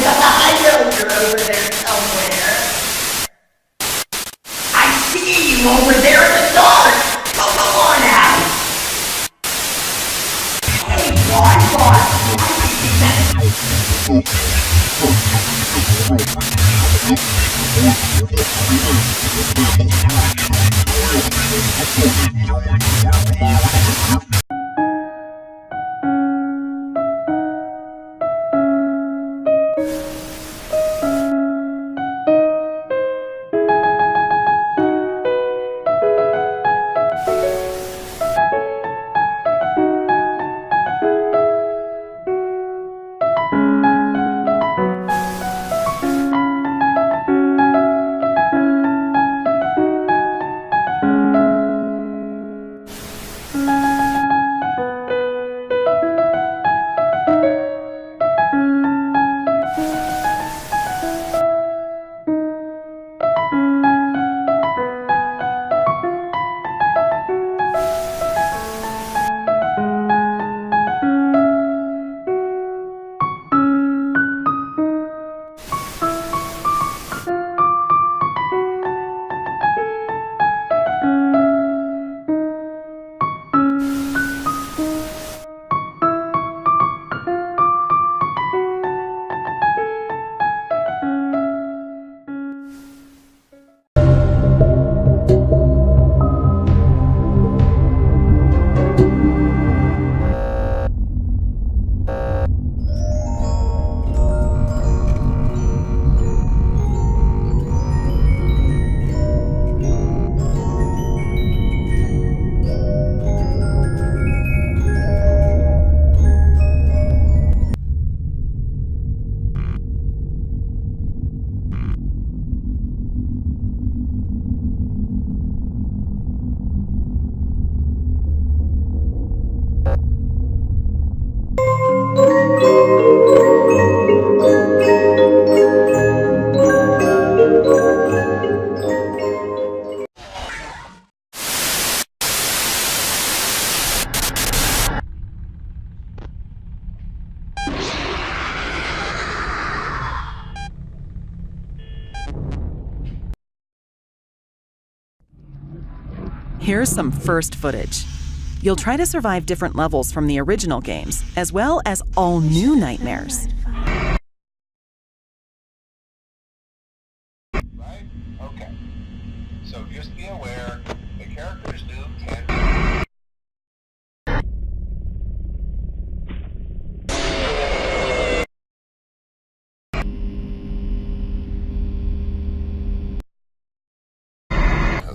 I know you're over there somewhere. I see you over there in the dark. Come on out. Hey, boss. Here's some first footage. You'll try to survive different levels from the original games, as well as all new nightmares. Right? Okay. So just be aware, the characters do tend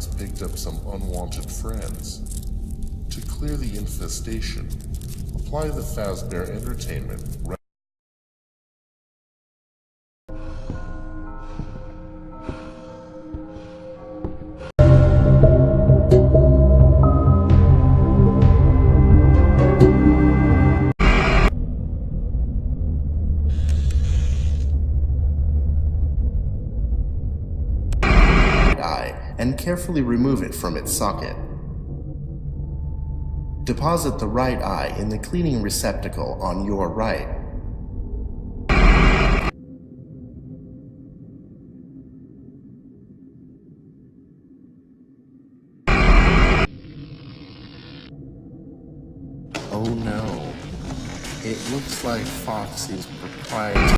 has picked up some unwanted friends. To clear the infestation, apply the Fazbear Entertainment. And carefully remove it from its socket. Deposit the right eye in the cleaning receptacle on your right. Oh no, it looks like Foxy's proprietary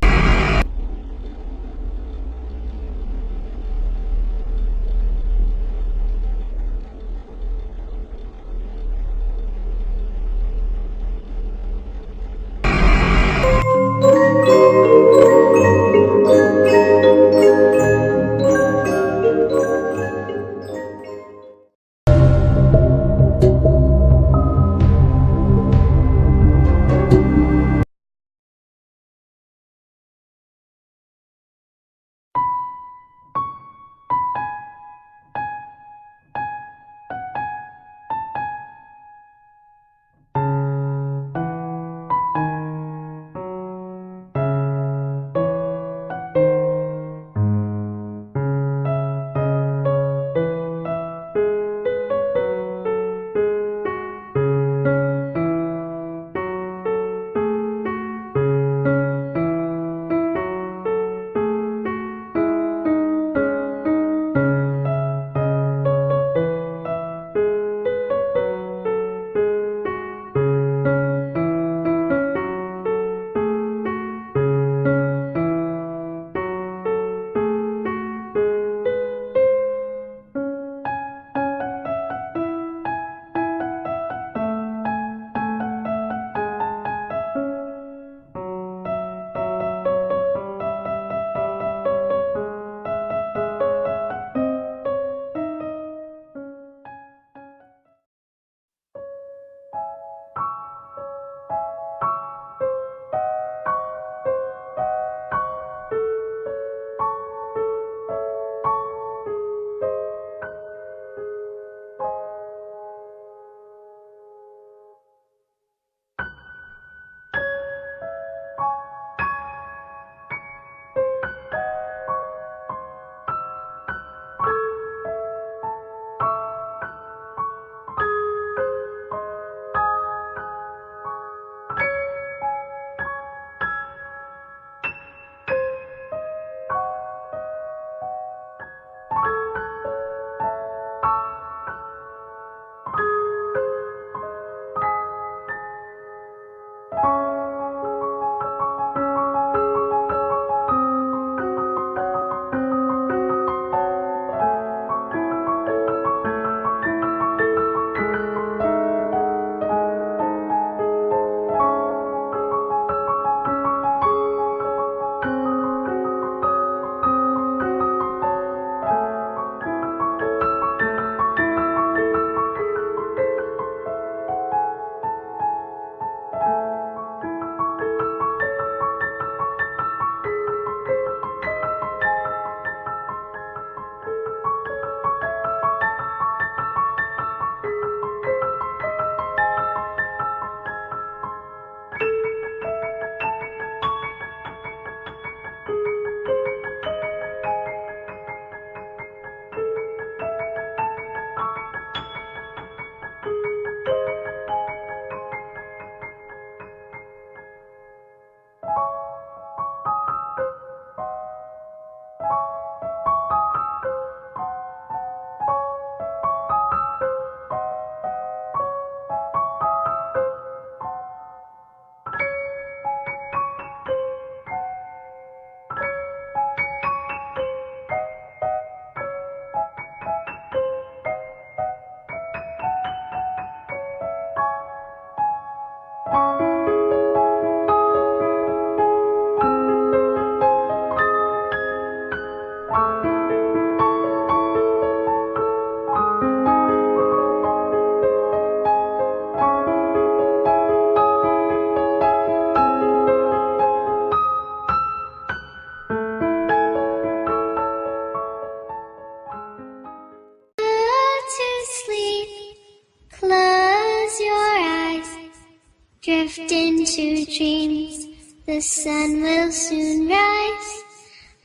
drift into dreams. The sun will soon rise.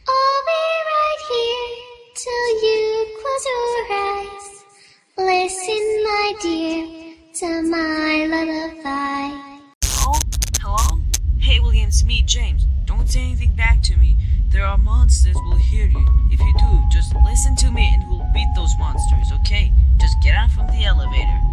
I'll be right here till you close your eyes. Listen, my dear, to my lullaby. Oh, hello? Hey, William, it's me, James. Don't say anything back to me. There are monsters will hear you. If you do, just listen to me and we'll beat those monsters, okay? Just get out from the elevator.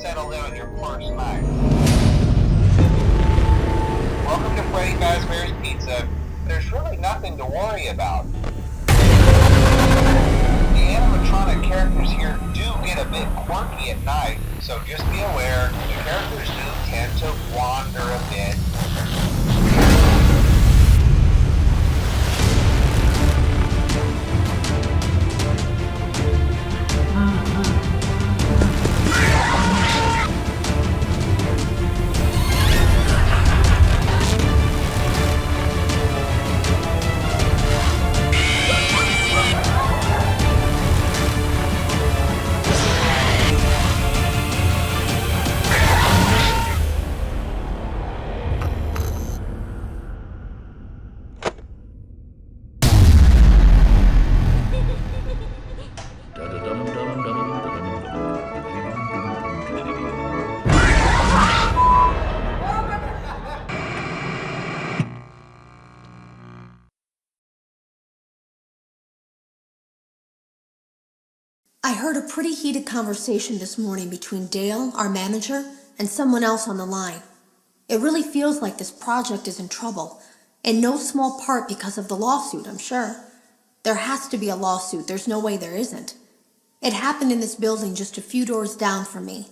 settled in on your first night. Welcome to Freddy Fazbear's Pizza. There's really nothing to worry about. characters here do get a bit quirky at night, so just be aware the characters do tend to wander a bit. I heard a pretty heated conversation this morning between Dale, our manager, and someone else on the line. It really feels like this project is in trouble, in no small part because of the lawsuit, I'm sure. There has to be a lawsuit, there's no way there isn't. It happened in this building just a few doors down from me.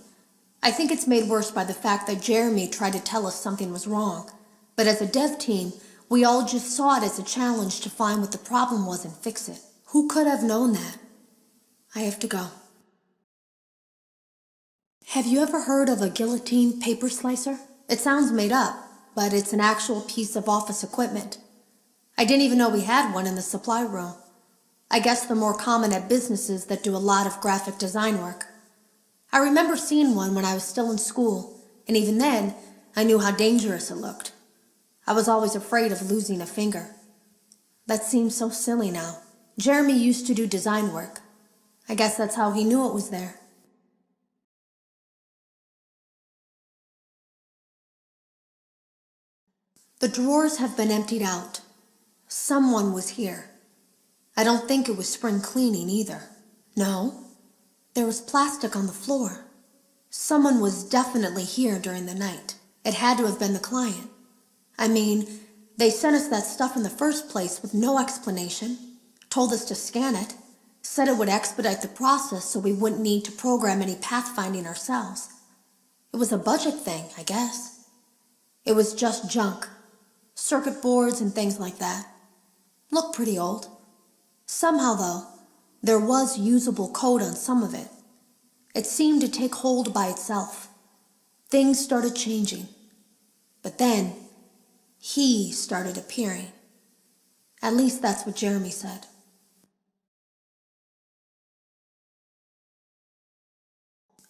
I think it's made worse by the fact that Jeremy tried to tell us something was wrong. But as a dev team, we all just saw it as a challenge to find what the problem was and fix it. Who could have known that? I have to go. Have you ever heard of a guillotine paper slicer? It sounds made up, but it's an actual piece of office equipment. I didn't even know we had one in the supply room. I guess they're more common at businesses that do a lot of graphic design work. I remember seeing one when I was still in school, and even then, I knew how dangerous it looked. I was always afraid of losing a finger. That seems so silly now. Jeremy used to do design work. I guess that's how he knew it was there. The drawers have been emptied out. Someone was here. I don't think it was spring cleaning either. No, there was plastic on the floor. Someone was definitely here during the night. It had to have been the client. I mean, they sent us that stuff in the first place with no explanation, told us to scan it, said it would expedite the process so we wouldn't need to program any pathfinding ourselves. It was a budget thing, I guess. It was just junk. Circuit boards and things like that. Looked pretty old. Somehow, though, there was usable code on some of it. It seemed to take hold by itself. Things started changing. But then, he started appearing. At least that's what Jeremy said.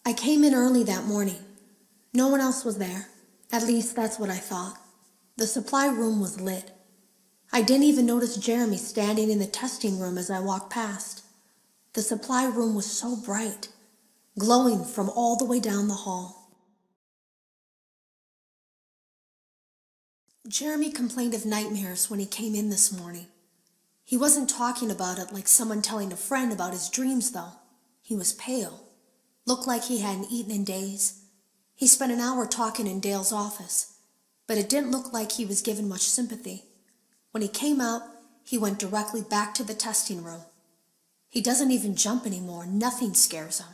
I came in early that morning. No one else was there. At least that's what I thought. The supply room was lit. I didn't even notice Jeremy standing in the testing room as I walked past. The supply room was so bright, glowing from all the way down the hall. Jeremy complained of nightmares when he came in this morning. He wasn't talking about it like someone telling a friend about his dreams, though. He was pale. Looked like he hadn't eaten in days. He spent an hour talking in Dale's office, but it didn't look like he was given much sympathy. When he came out, he went directly back to the testing room. He doesn't even jump anymore. Nothing scares him.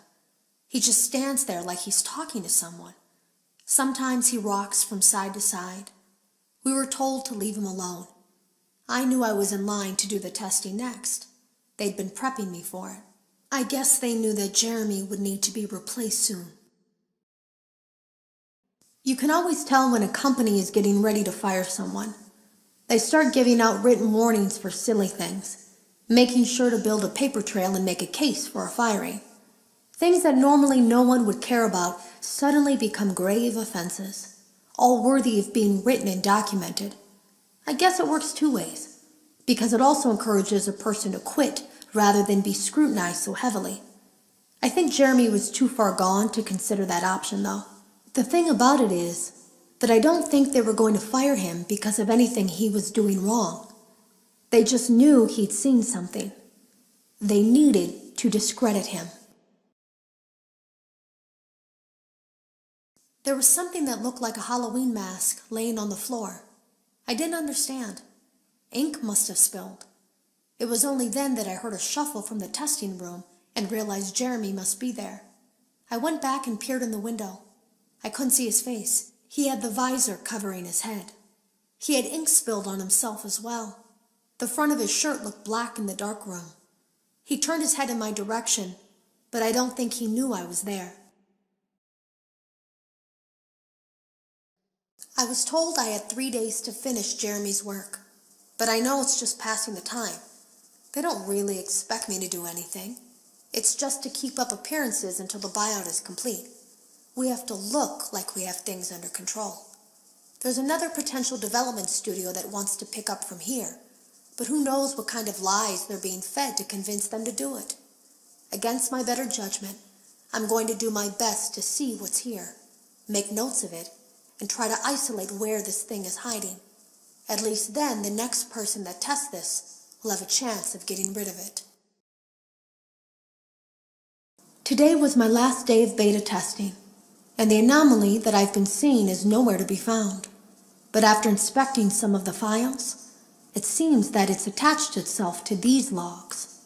He just stands there like he's talking to someone. Sometimes he rocks from side to side. We were told to leave him alone. I knew I was in line to do the testing next. They'd been prepping me for it. I guess they knew that Jeremy would need to be replaced soon. You can always tell when a company is getting ready to fire someone. They start giving out written warnings for silly things, making sure to build a paper trail and make a case for a firing. Things that normally no one would care about suddenly become grave offenses, all worthy of being written and documented. I guess it works two ways, because it also encourages a person to quit rather than be scrutinized so heavily. I think Jeremy was too far gone to consider that option, though. The thing about it is that I don't think they were going to fire him because of anything he was doing wrong. They just knew he'd seen something. They needed to discredit him. There was something that looked like a Halloween mask laying on the floor. I didn't understand. Ink must have spilled. It was only then that I heard a shuffle from the testing room and realized Jeremy must be there. I went back and peered in the window. I couldn't see his face. He had the visor covering his head. He had ink spilled on himself as well. The front of his shirt looked black in the dark room. He turned his head in my direction, but I don't think he knew I was there. I was told I had 3 days to finish Jeremy's work, but I know it's just passing the time. They don't really expect me to do anything. It's just to keep up appearances until the buyout is complete. We have to look like we have things under control. There's another potential development studio that wants to pick up from here, but who knows what kind of lies they're being fed to convince them to do it. Against my better judgment, I'm going to do my best to see what's here, make notes of it, and try to isolate where this thing is hiding. At least then the next person that tests this will have a chance of getting rid of it. Today was my last day of beta testing, and the anomaly that I've been seeing is nowhere to be found. But after inspecting some of the files, it seems that it's attached itself to these logs.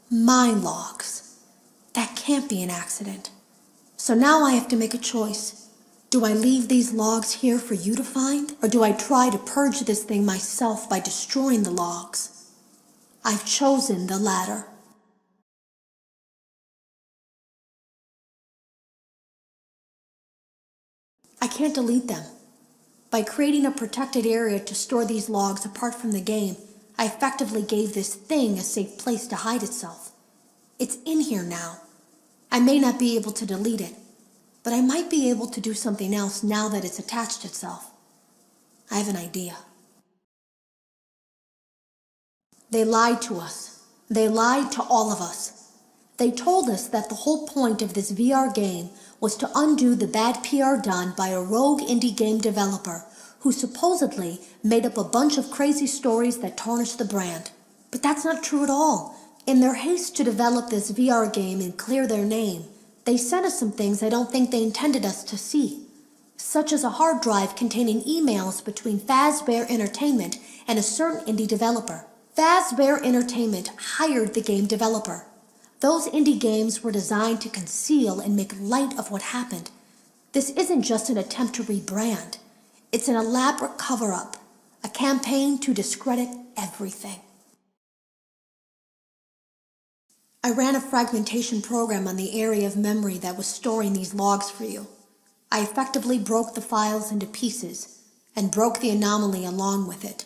My logs. That can't be an accident. So now I have to make a choice. Do I leave these logs here for you to find, or do I try to purge this thing myself by destroying the logs? I've chosen the latter. I can't delete them. By creating a protected area to store these logs apart from the game, I effectively gave this thing a safe place to hide itself. It's in here now. I may not be able to delete it, but I might be able to do something else now that it's attached itself. I have an idea. They lied to us. They lied to all of us. They told us that the whole point of this VR game was to undo the bad PR done by a rogue indie game developer who supposedly made up a bunch of crazy stories that tarnished the brand. But that's not true at all. In their haste to develop this VR game and clear their name, they sent us some things I don't think they intended us to see, such as a hard drive containing emails between Fazbear Entertainment and a certain indie developer. Fazbear Entertainment hired the game developer. Those indie games were designed to conceal and make light of what happened. This isn't just an attempt to rebrand. It's an elaborate cover-up, a campaign to discredit everything. I ran a fragmentation program on the area of memory that was storing these logs for you. I effectively broke the files into pieces and broke the anomaly along with it.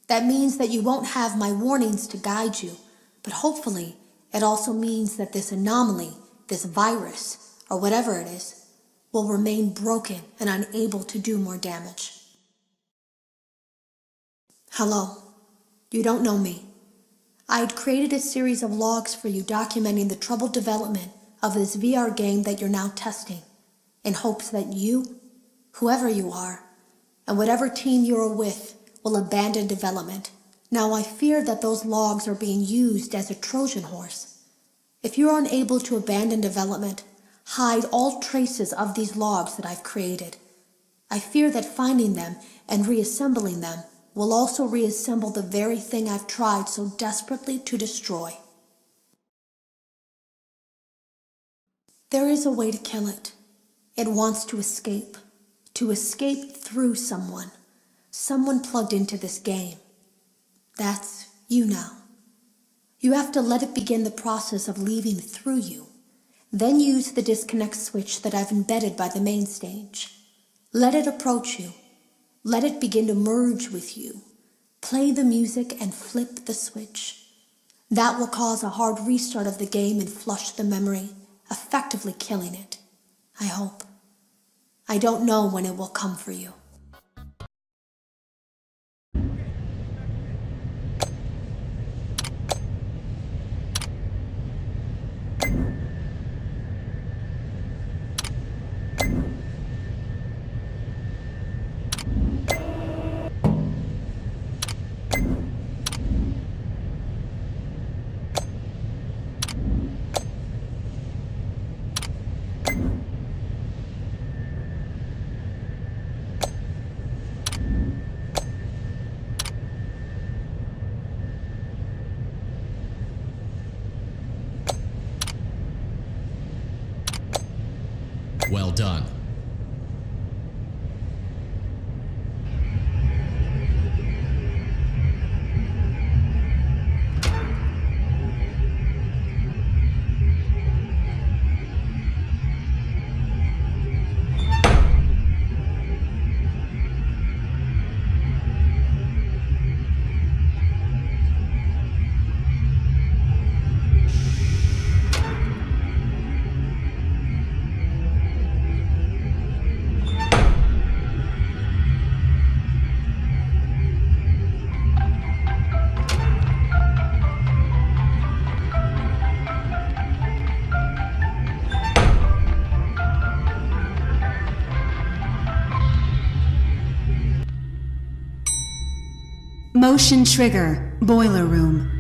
That means that you won't have my warnings to guide you, but hopefully it also means that this anomaly, this virus, or whatever it is, will remain broken and unable to do more damage. Hello, you don't know me. I had created a series of logs for you documenting the troubled development of this VR game that you're now testing, in hopes that you, whoever you are, and whatever team you're with, will abandon development. Now I fear that those logs are being used as a Trojan horse. If you're unable to abandon development, hide all traces of these logs that I've created. I fear that finding them and reassembling them will also reassemble the very thing I've tried so desperately to destroy. There is a way to kill it. It wants to escape through someone plugged into this game. That's you now. You have to let it begin the process of leaving through you. Then use the disconnect switch that I've embedded by the main stage. Let it approach you. Let it begin to merge with you. Play the music and flip the switch. That will cause a hard restart of the game and flush the memory, effectively killing it. I hope. I don't know when it will come for you. Well done. Motion trigger, boiler room.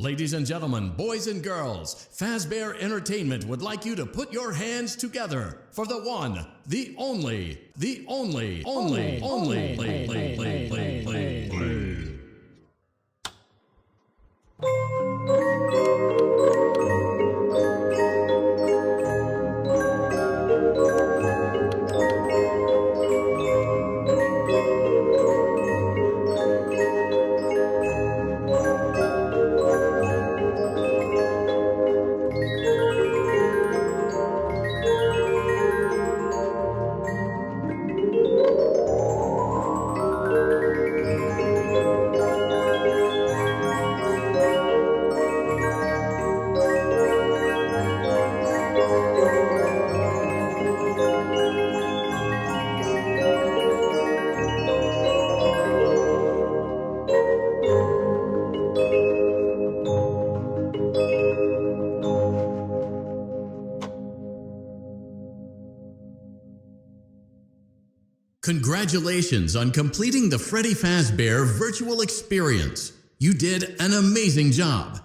Ladies and gentlemen, boys and girls, Fazbear Entertainment would like you to put your hands together for the one, the only. Congratulations on completing the Freddy Fazbear virtual experience. You did an amazing job.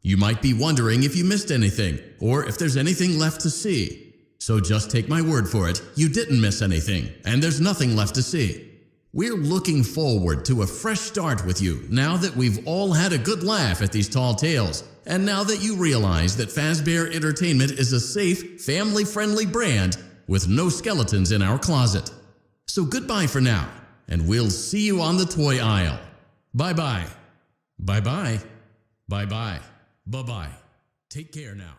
You might be wondering if you missed anything or if there's anything left to see. So just take my word for it, you didn't miss anything and there's nothing left to see. We're looking forward to a fresh start with you now that we've all had a good laugh at these tall tales and now that you realize that Fazbear Entertainment is a safe, family-friendly brand with no skeletons in our closet. So goodbye for now, and we'll see you on the toy aisle. Bye-bye. Bye-bye. Bye-bye. Bye-bye. Take care now.